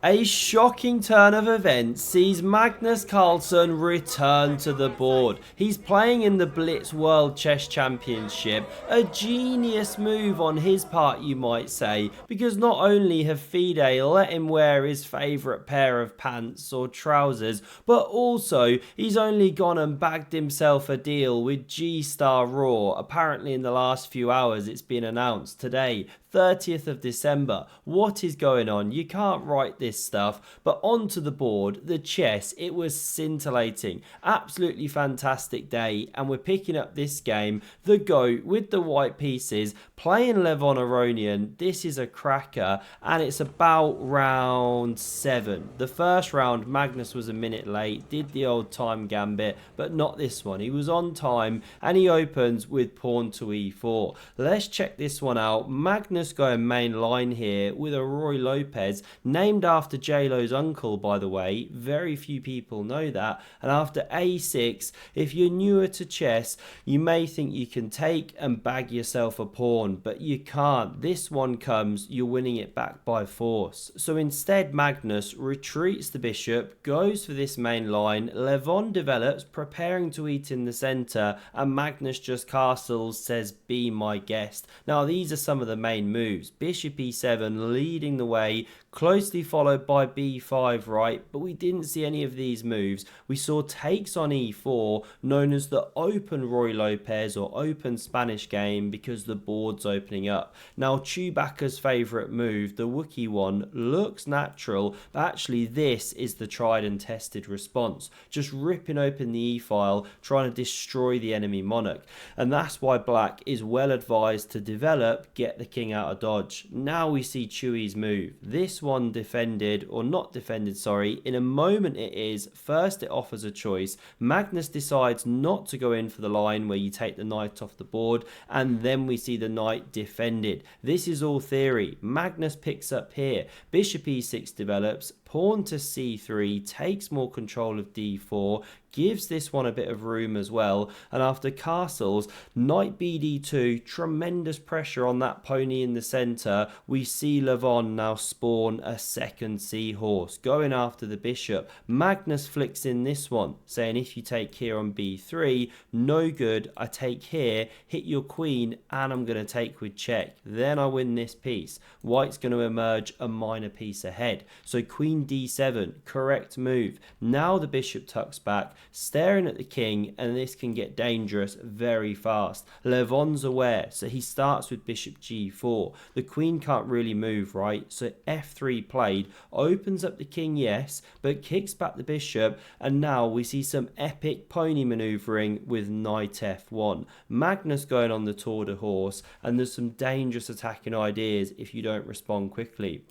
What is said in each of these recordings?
A shocking turn of events sees Magnus Carlsen return to the board. He's playing in the Blitz World Chess Championship, a genius move on his part you might say, because not only have FIDE let him wear his favourite pair of pants or trousers, but also he's only gone and bagged himself a deal with G-Star Raw. Apparently in the last few hours it's been announced today, 30th of December. What is going on? You can't write this stuff. But onto the board, the chess, it was scintillating. Absolutely fantastic day. And we're picking up this game, the GOAT with the white pieces, playing Levon Aronian. This is a cracker. And it's about round 7. The first round, Magnus was a minute late, did the old time gambit, but not this one. He was on time and he opens with pawn to e4. Let's check this one out. Magnus going main line here with a Ruy Lopez, named after J-Lo's uncle, by the way. Very few people know that. And after a6, if you're newer to chess, you may think you can take and bag yourself a pawn, but you can't. This one comes, you're winning it back by force. So instead, Magnus retreats the bishop, goes for this main line. Levon develops, preparing to eat in the center, and Magnus just castles, says, "Be my guest." Now, these are some of the main moves. Bishop e7 leading the way, closely followed by b5, right? But we didn't see any of these moves. We saw takes on e4, known as the open Ruy Lopez or open Spanish game, because the board's opening up. Now, Chewbacca's favourite move, the Wookiee one, looks natural, but actually this is the tried and tested response. Just ripping open the e-file, trying to destroy the enemy monarch. And that's why black is well advised to develop, get the king out of dodge. Now we see Chewie's move. This one defended, or not defended, sorry. In a moment it is. First it offers a choice. Magnus decides not to go in for the line where you take the knight off the board, and then we see the knight defended. This is all theory. Magnus picks up here. Bishop e6 develops. Pawn to c3, takes more control of d4, gives this one a bit of room as well, and after castles, knight bd2, tremendous pressure on that pony in the center. We see Levon now spawn a second seahorse, going after the bishop. Magnus flicks in this one, saying if you take here on b3, no good, I take here, hit your queen, and I'm going to take with check. Then I win this piece. White's going to emerge a minor piece ahead. So queen d7, correct move. Now the bishop tucks back, staring at the king, and this can get dangerous very fast. Levon's aware, so he starts with bishop g4. The queen can't really move, right? So f3 played, opens up the king, yes, but kicks back the bishop, and now we see some epic pony maneuvering with knight f1. Magnus going on the tour de horse, and there's some dangerous attacking ideas if you don't respond quickly.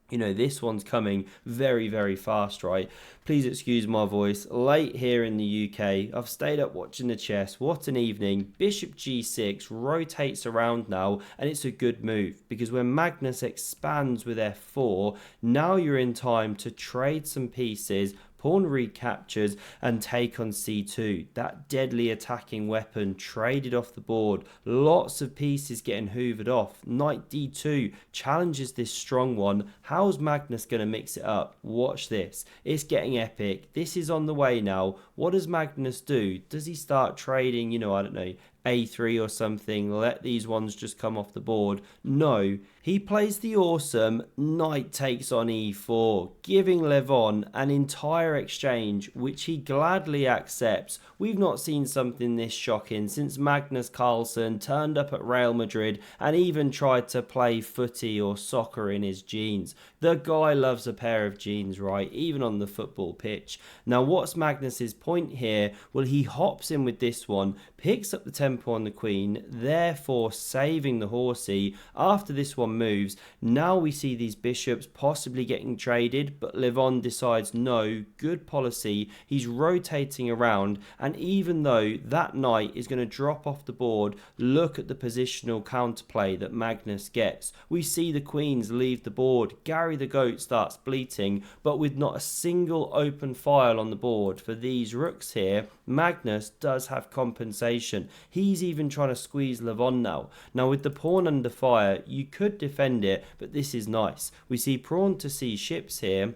You know, this one's coming very, very fast, right? Please excuse my voice. Late here in the UK. I've stayed up watching the chess. What an evening. Bishop g6 rotates around now, and it's a good move because when Magnus expands with f4, now you're in time to trade some pieces, pawn recaptures, and take on c2. That deadly attacking weapon traded off the board. Lots of pieces getting hoovered off. Knight d2 challenges this strong one. How's Magnus going to mix it up? Watch this. It's getting epic. This is on the way now. What does Magnus do? Does he start trading, I don't know, a3 or something, let these ones just come off the board? No, he plays the awesome knight takes on e4, giving Levon an entire exchange, which he gladly accepts. We've not seen something this shocking since Magnus Carlsen turned up at Real Madrid and even tried to play footy or soccer in his jeans. The guy loves a pair of jeans, right? Even on the football pitch. Now, what's Magnus's point here? Well, he hops in with this one, picks up the tempo on the queen, therefore saving the horsey. After this one moves, now we see these bishops possibly getting traded, but Levon decides no, good policy. He's rotating around, and even though that knight is going to drop off the board, look at the positional counterplay that Magnus gets. We see the queens leave the board. Gary the goat starts bleating, but with not a single open file on the board for these rooks here, Magnus does have compensation. He's even trying to squeeze Levon now. Now with the pawn under fire, you could defend it, but this is nice. We see pawn to c ships here,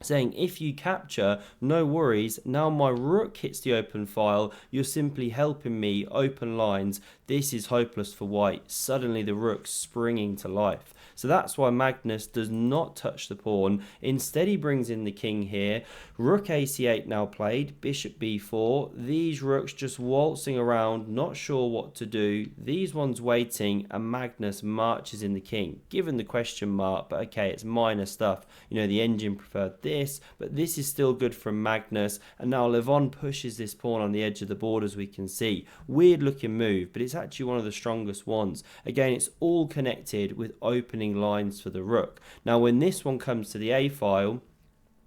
saying if you capture, no worries, now my rook hits the open file, you're simply helping me open lines. This is hopeless for white. Suddenly the rook's springing to life. So that's why Magnus does not touch the pawn. Instead he brings in the king here. Rook ac8 now played, bishop b4. These rooks just waltzing around, not sure what to do. These ones waiting, and Magnus marches in the king. Given the question mark, but okay, it's minor stuff. You know, the engine preferred this, but this is still good from Magnus. And now Levon pushes this pawn on the edge of the board, as we can see. Weird looking move, but it's actually one of the strongest ones. Again, it's all connected with opening lines for the rook. Now when this one comes to the a file,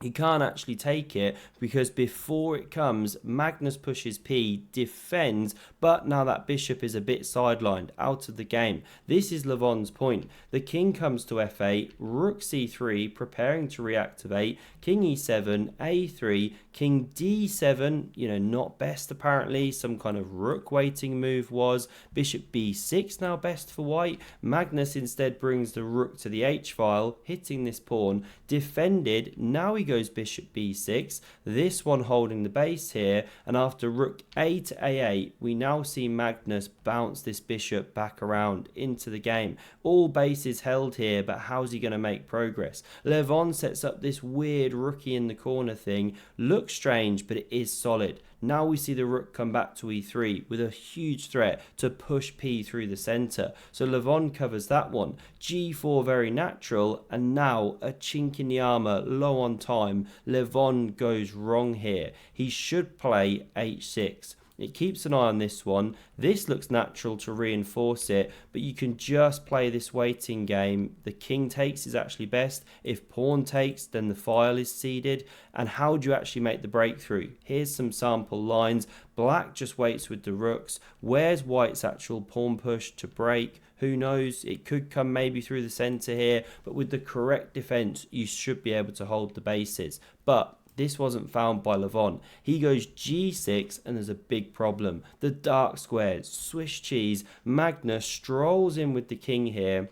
he can't actually take it because before it comes, Magnus pushes p, defends, but now that bishop is a bit sidelined, out of the game. This is Levon's point. The king comes to f8, rook c3, preparing to reactivate, king e7, a3, king d7, you know, not best apparently, some kind of rook waiting move was, bishop b6 now best for white. Magnus instead brings the rook to the h file, hitting this pawn, defended, now he goes bishop b6, this one holding the base here, and after rook a to a8, we now see Magnus bounce this bishop back around into the game. All bases held here, but how's he going to make progress? Levon sets up this weird rookie in the corner thing, looks strange, but it is solid. Now we see the rook come back to e3 with a huge threat to push p through the center. So Levon covers that one. g4 very natural, and now a chink in the armor, low on time. Levon goes wrong here. He should play h6. It keeps an eye on this one. This looks natural to reinforce it, but you can just play this waiting game. The king takes is actually best. If pawn takes, then the file is ceded. And how do you actually make the breakthrough? Here's some sample lines. Black just waits with the rooks. Where's white's actual pawn push to break? Who knows? It could come maybe through the center here, but with the correct defense, you should be able to hold the bases. But this wasn't found by Levon. He goes g6, and there's a big problem. The dark squares, Swiss cheese. Magnus strolls in with the king here.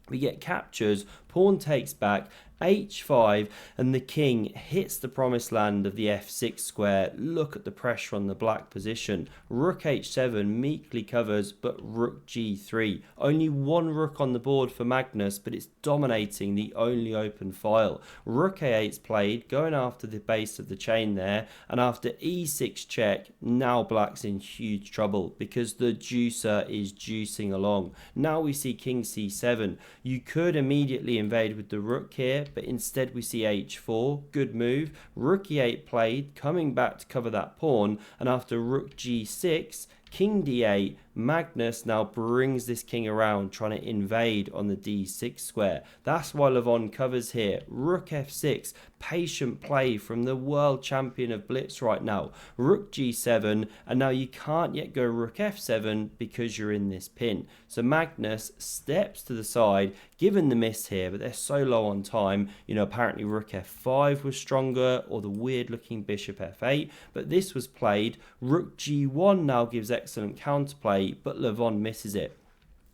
We get captures, pawn takes back, h5, and the king hits the promised land of the f6 square. Look at the pressure on the black position. Rook h7 meekly covers, but rook g3. Only one rook on the board for Magnus, but it's dominating the only open file. Rook a8's played, going after the base of the chain there, and after e6 check, now black's in huge trouble because the juicer is juicing along. Now we see king c7. You could immediately invade with the rook here, but instead we see h4, good move, rook e8 played, coming back to cover that pawn, and after rook g6, king d8, Magnus now brings this king around, trying to invade on the d6 square. That's why Levon covers here. Rook f6, patient play from the world champion of Blitz right now. Rook g7, and now you can't yet go rook f7 because you're in this pin. So Magnus steps to the side, given the miss here, but they're so low on time. You know, apparently rook f5 was stronger, or the weird looking bishop f8, but this was played. Rook g1 now gives excellent counterplay, but Levon misses it.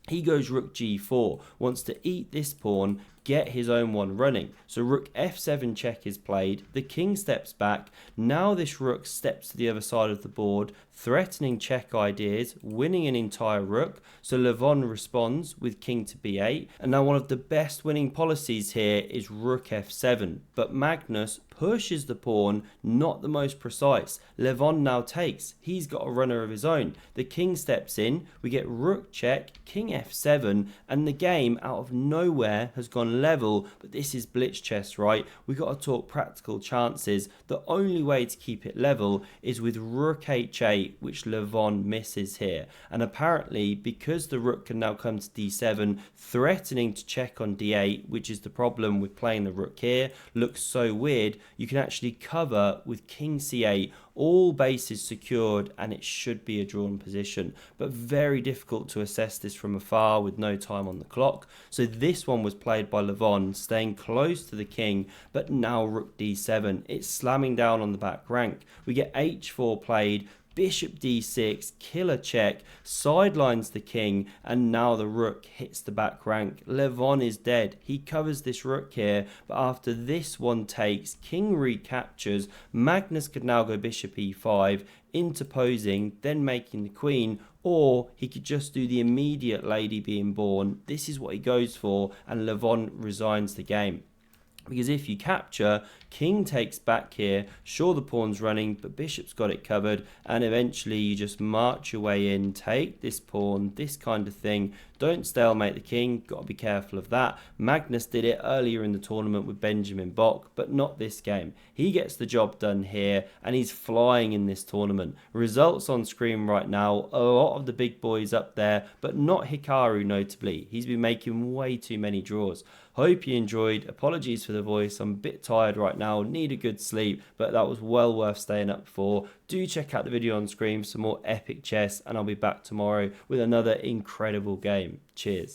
He goes rook g4, wants to eat this pawn, get his own one running. So rook f7 check is played, the king steps back, now this rook steps to the other side of the board, threatening check ideas, winning an entire rook. So Levon responds with king to b8, and now one of the best winning policies here is rook f7, but Magnus pushes the pawn, not the most precise. Levon now takes, he's got a runner of his own. The king steps in, we get rook check, king f7, and the game out of nowhere has gone level, but this is Blitz chess, right? We got to talk practical chances. The only way to keep it level is with rook h8, which Levon misses here. And apparently, because the rook can now come to d7, threatening to check on d8, which is the problem with playing the rook here, looks so weird, you can actually cover with king c8, all bases secured, and it should be a drawn position, but very difficult to assess this from afar with no time on the clock. So this one was played by Levon, staying close to the king, but now rook d7. It's slamming down on the back rank. We get h4 played, bishop d6, killer check, sidelines the king, and now the rook hits the back rank. Levon is dead. He covers this rook here, but after this one takes, king recaptures. Magnus could now go bishop e5, interposing, then making the queen, or he could just do the immediate lady being born. This is what he goes for, and Levon resigns the game. Because if you capture, king takes back here, sure the pawn's running, but bishop's got it covered, and eventually you just march your way in, take this pawn, this kind of thing. Don't stalemate the king, got to be careful of that. Magnus did it earlier in the tournament with Benjamin Bock, but not this game. He gets the job done here, and he's flying in this tournament. Results on screen right now, a lot of the big boys up there, but not Hikaru notably. He's been making way too many draws. Hope you enjoyed. Apologies for the voice. I'm a bit tired right now. Need a good sleep, but that was well worth staying up for. Do check out the video on screen for some more epic chess, and I'll be back tomorrow with another incredible game. Cheers.